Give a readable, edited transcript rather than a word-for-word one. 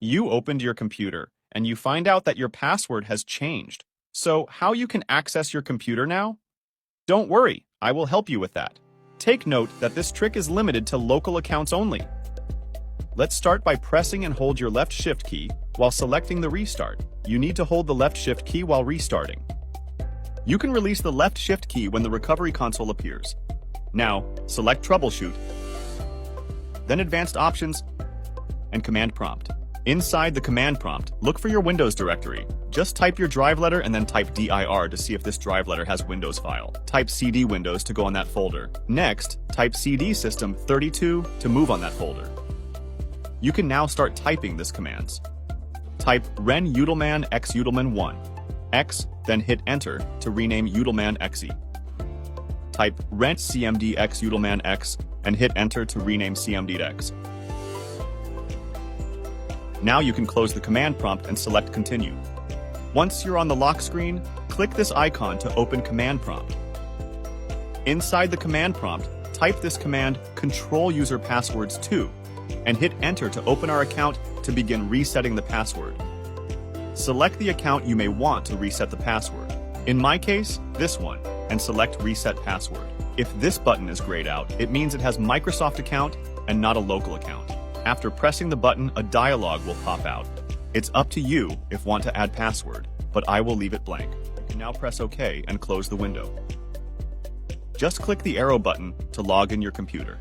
You opened your computer, and you find out that your password has changed. So, how you can access your computer now? Don't worry, I will help you with that. Take note that this trick is limited to local accounts only. Let's start by pressing and hold your left shift key while selecting the restart. You need to hold the left shift key while restarting. You can release the left shift key when the recovery console appears. Now, select Troubleshoot, then Advanced Options, and Command Prompt. Inside the command prompt, look for your Windows directory. Just type your drive letter and then type dir to see if this drive letter has Windows file. Type cd Windows to go on that folder. Next, type cd system 32 to move on that folder. You can now start typing this commands. Type ren udelman x udelman1 x, then hit enter to rename udelman xe. Type ren cmd x udelman x and hit enter to rename cmd x. Now you can close the command prompt and select Continue. Once you're on the lock screen, click this icon to open Command Prompt. Inside the command prompt, type this command Control User Passwords 2 and hit Enter to open our account to begin resetting the password. Select the account you may want to reset the password. In my case, this one, and select Reset Password. If this button is grayed out, it means it has Microsoft account and not a local account. After pressing the button, a dialog will pop out. It's up to you if want to add password, but I will leave it blank. You can now press OK and close the window. Just click the arrow button to log in your computer.